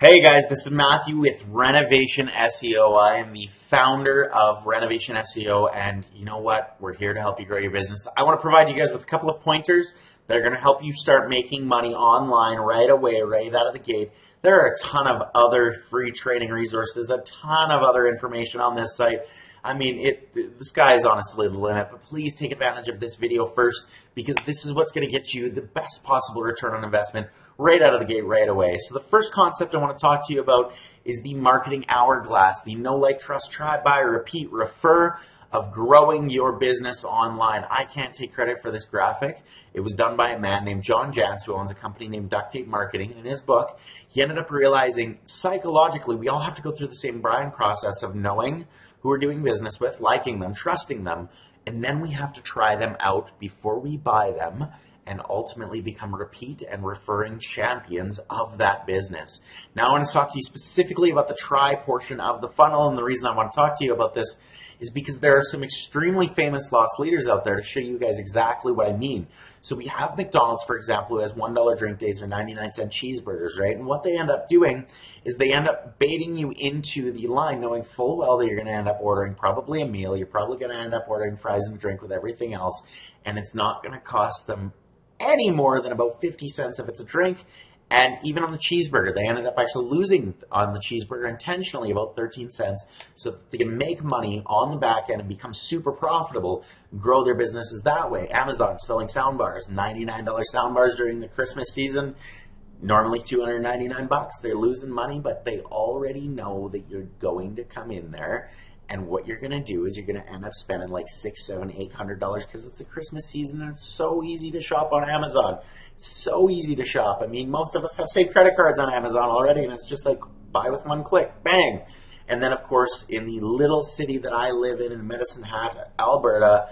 Hey guys, this is Matthew with Renovation SEO. I am the founder of Renovation SEO, and you know what? We're here to help you grow your business. I want to provide you guys with a couple of pointers that are going to help you start making money online right away, right out of the gate. There are a ton of other free training resources, a ton of other information on this site. I mean, the sky is honestly the limit, but please take advantage of this video first because this is what's going to get you the best possible return on investment right out of the gate right away. So the first concept I want to talk to you about is the marketing hourglass, the know, like, trust, try, buy, repeat, refer of growing your business online. I can't take credit for this graphic. It was done by a man named John Jantz, who owns a company named Duct Tape Marketing. And in his book, he ended up realizing psychologically we all have to go through the same buying process of knowing who we're doing business with, liking them, trusting them, and then we have to try them out before we buy them and ultimately become repeat and referring champions of that business. Now I want to talk to you specifically about the try portion of the funnel, and the reason I want to talk to you about this is because there are some extremely famous loss leaders out there to show you guys exactly what I mean. So we have McDonald's, for example, who has $1 drink days or 99-cent cheeseburgers, right? And what they end up doing is they end up baiting you into the line knowing full well that you're going to end up ordering probably a meal. You're probably going to end up ordering fries and a drink with everything else, and it's not going to cost them any more than about 50 cents if it's a drink. And even on the cheeseburger, they ended up actually losing on the cheeseburger intentionally about 13 cents so that they can make money on the back end and become super profitable, grow their businesses that way. Amazon selling sound bars, $99 sound bars during the Christmas season, normally $299. They're losing money, but they already know that you're going to come in there. And what you're going to do is you're going to end up spending like $600, $700, $800 because it's the Christmas season and it's so easy to shop on Amazon. So easy to shop. I mean, most of us have saved credit cards on Amazon already, and it's just like buy with one click, bang. And then, of course, in the little city that I live in Medicine Hat, Alberta,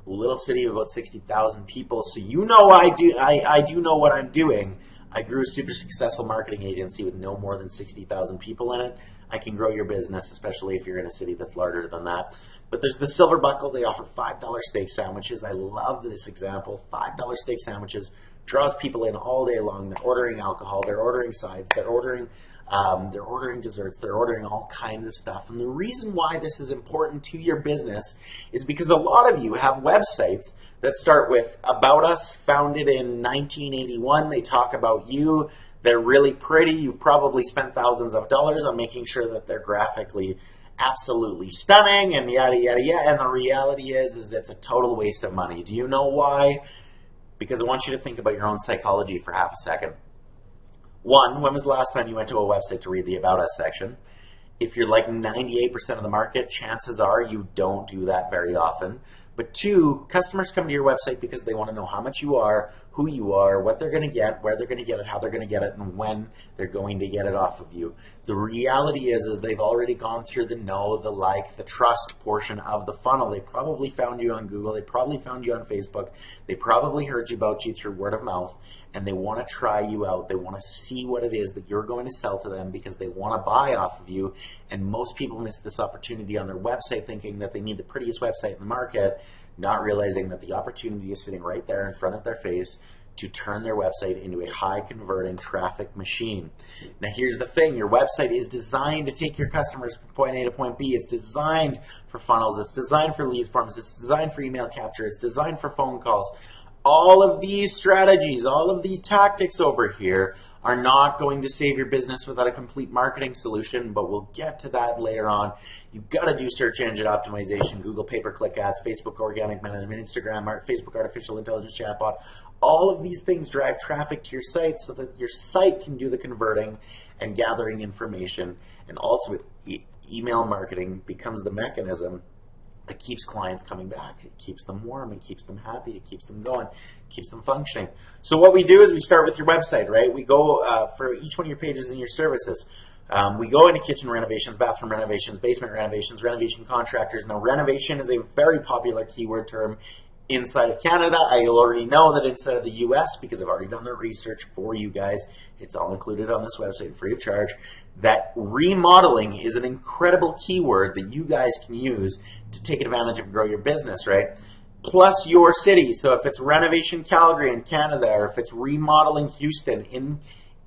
a little city of about 60,000 people. So you know I do know what I'm doing. I grew a super successful marketing agency with no more than 60,000 people in it. I can grow your business, especially if you're in a city that's larger than that. But there's the Silver Buckle. They offer $5 steak sandwiches. I love this example. $5 steak sandwiches draws people in all day long. They're ordering alcohol. They're ordering sides. They're ordering desserts. They're ordering all kinds of stuff. And the reason why this is important to your business is because a lot of you have websites that start with About Us, founded in 1981. They talk about you. They're really pretty. You've probably spent thousands of dollars on making sure that they're graphically absolutely stunning and yada, yada, yada. And the reality is it's a total waste of money. Do you know why? Because I want you to think about your own psychology for half a second. One, when was the last time you went to a website to read the About Us section? If you're like 98% of the market, chances are you don't do that very often. But two, customers come to your website because they want to know how much you are, who you are, what they're going to get, where they're going to get it, how they're going to get it, and when they're going to get it off of you. The reality is they've already gone through the know, the like, the trust portion of the funnel. They probably found you on Google. They probably found you on Facebook. They probably heard about you through word of mouth, and they want to try you out. They want to see what it is that you're going to sell to them because they want to buy off of you. And most people miss this opportunity on their website thinking that they need the prettiest website in the market, not realizing that the opportunity is sitting right there in front of their face to turn their website into a high converting traffic machine. Now here's the thing, your website is designed to take your customers from point A to point B. It's designed for funnels, it's designed for lead forms, it's designed for email capture, it's designed for phone calls. All of these strategies, all of these tactics over here are not going to save your business without a complete marketing solution, but we'll get to that later on. You've got to do search engine optimization, Google pay-per-click ads, Facebook organic management, Instagram, Facebook artificial intelligence chatbot. All of these things drive traffic to your site so that your site can do the converting and gathering information. And ultimately, email marketing becomes the mechanism that keeps clients coming back. It keeps them warm, it keeps them happy, it keeps them going, it keeps them functioning. So what we do is we start with your website, right? We go for each one of your pages in your services. We go into kitchen renovations, bathroom renovations, basement renovations, renovation contractors. Now, renovation is a very popular keyword term inside of Canada. I already know that inside of the US, because I've already done the research for you guys, it's all included on this website free of charge, that remodeling is an incredible keyword that you guys can use to take advantage of grow your business, right? Plus your city. So if it's Renovation Calgary in Canada, or if it's remodeling Houston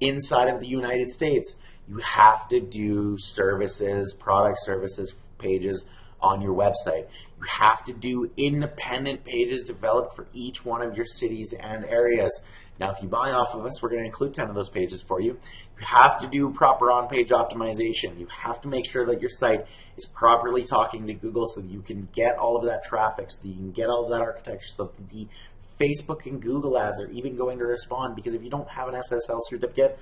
inside of the United States, You have to do services, product services pages on your website. You have to do independent pages developed for each one of your cities and areas. Now, if you buy off of us, we're going to include 10 of those pages for you. You have to do proper on-page optimization. You have to make sure that your site is properly talking to Google so that you can get all of that traffic, so that you can get all of that architecture, so that the Facebook and Google ads are even going to respond. Because if you don't have an SSL certificate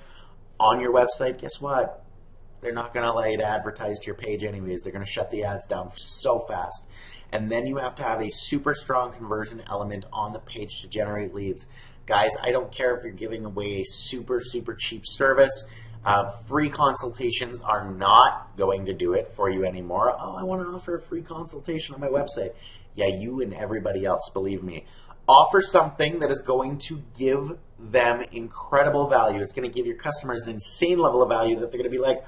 on your website, guess what? They're not going to allow you to advertise to your page anyways. They're going to shut the ads down so fast. And then you have to have a super strong conversion element on the page to generate leads. Guys, I don't care if you're giving away a super cheap service. Free consultations are not going to do it for you anymore. Oh, I want to offer a free consultation on my website. Yeah, you and everybody else, believe me. Offer something that is going to give them incredible value. It's going to give your customers an insane level of value that they're going to be like,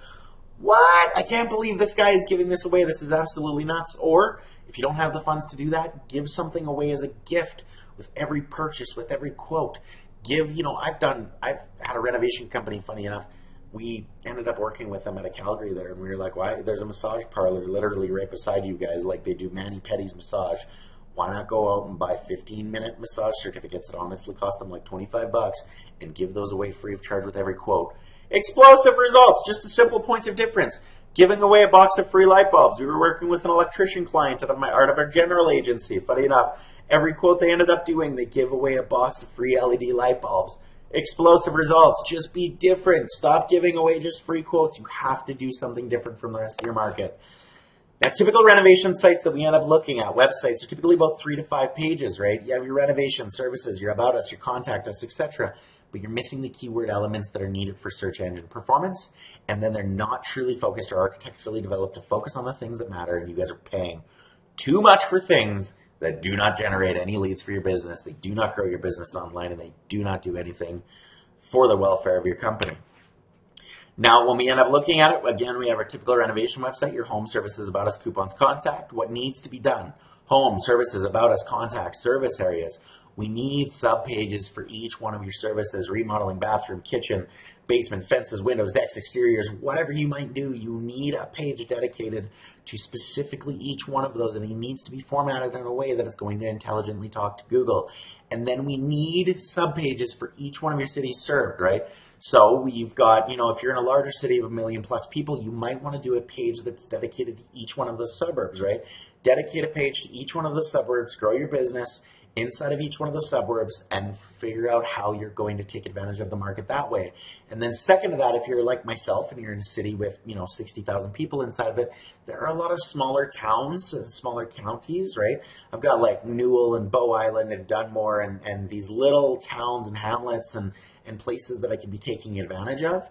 what? I can't believe this guy is giving this away. This is absolutely nuts. Or if you don't have the funds to do that, give something away as a gift with every purchase, with every quote. I've had a renovation company, funny enough. We ended up working with them at a Calgary there, and we were like, why? There's a massage parlor literally right beside you guys, like they do mani-pedis massage. Why not go out and buy 15-minute massage certificates that honestly cost them like $25 and give those away free of charge with every quote? Explosive results, just a simple point of difference. Giving away a box of free light bulbs. We were working with an electrician client out of our general agency. Funny enough, every quote they ended up doing, they give away a box of free LED light bulbs. Explosive results. Just be different. Stop giving away just free quotes. You have to do something different from the rest of your market. Now, typical renovation sites that we end up looking at, websites, are typically about 3 to 5 pages, right? You have your renovation services, your about us, your contact us, etc. But you're missing the keyword elements that are needed for search engine performance, and then they're not truly focused or architecturally developed to focus on the things that matter, and you guys are paying too much for things that do not generate any leads for your business. They do not grow your business online, and they do not do anything for the welfare of your company. Now, when we end up looking at it, again, we have our typical renovation website, your home, services, about us, coupons, contact, what needs to be done. Home, services, about us, contact, service areas. We need sub-pages for each one of your services, remodeling, bathroom, kitchen, basement, fences, windows, decks, exteriors, whatever you might do, you need a page dedicated to specifically each one of those, and it needs to be formatted in a way that it's going to intelligently talk to Google. And then we need sub-pages for each one of your cities served, right? So we've got, if you're in a larger city of 1 million plus people, you might want to do a page that's dedicated to each one of those suburbs, right? Dedicate a page to each one of those suburbs, grow your business inside of each one of those suburbs, and figure out how you're going to take advantage of the market that way. And then second to that, if you're like myself and you're in a city with 60,000 people inside of it, there are a lot of smaller towns and smaller counties, right? I've got like Newell and Bow Island and Dunmore and these little towns and hamlets and places that I could be taking advantage of,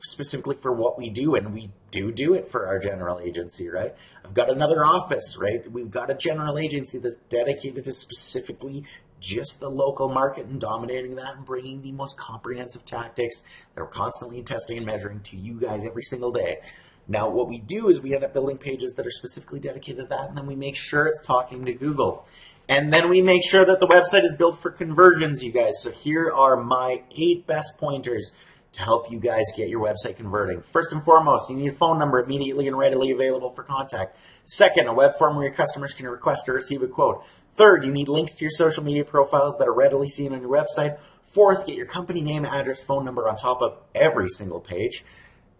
specifically for what we do, and we do it for our general agency, right? I've got another office, right? We've got a general agency that's dedicated to specifically just the local market and dominating that and bringing the most comprehensive tactics that we're constantly testing and measuring to you guys every single day. Now, what we do is we end up building pages that are specifically dedicated to that, and then we make sure it's talking to Google. And then we make sure that the website is built for conversions, you guys. So here are my 8 best pointers to help you guys get your website converting. First and foremost, you need a phone number immediately and readily available for contact. Second, a web form where your customers can request or receive a quote. Third, you need links to your social media profiles that are readily seen on your website. Fourth, get your company name, address, phone number on top of every single page.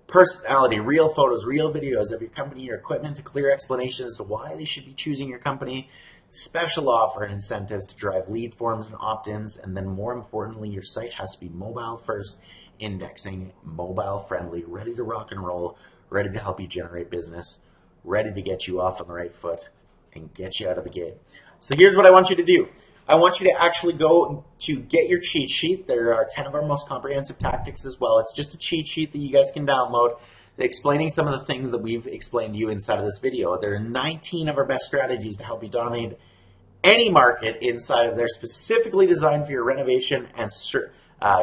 Personality, real photos, real videos of your company, your equipment, a clear explanation as to why they should be choosing your company. Special offer and incentives to drive lead forms and opt-ins, and then more importantly, your site has to be mobile first, indexing, mobile friendly, ready to rock and roll, ready to help you generate business, ready to get you off on the right foot and get you out of the gate. So here's what I want you to do. I want you to actually go to get your cheat sheet. There are 10 of our most comprehensive tactics as well. It's just a cheat sheet that you guys can download explaining some of the things that we've explained to you inside of this video. There are 19 of our best strategies to help you dominate any market inside of there, specifically designed for your renovation and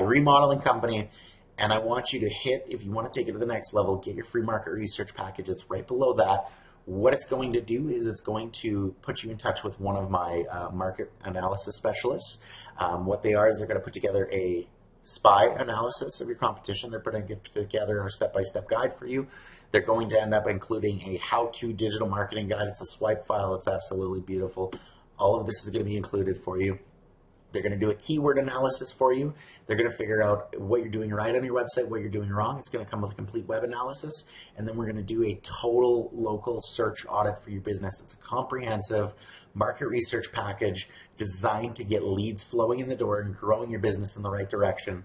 remodeling company. And I want you to hit, if you want to take it to the next level, get your free market research package. It's right below that. What it's going to do is it's going to put you in touch with one of my market analysis specialists. What they are is they're going to put together a SPY analysis of your competition. They're putting together a step-by-step guide for you. They're going to end up including a how-to digital marketing guide. It's a swipe file. It's absolutely beautiful. All of this is going to be included for you. They're going to do a keyword analysis for you. They're going to figure out what you're doing right on your website, what you're doing wrong. It's going to come with a complete web analysis. And then we're going to do a total local search audit for your business. It's a comprehensive market research package designed to get leads flowing in the door and growing your business in the right direction.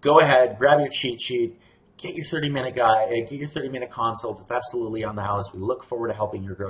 Go ahead, grab your cheat sheet, get your 30-minute guide, get your 30-minute consult. It's absolutely on the house. We look forward to helping you grow.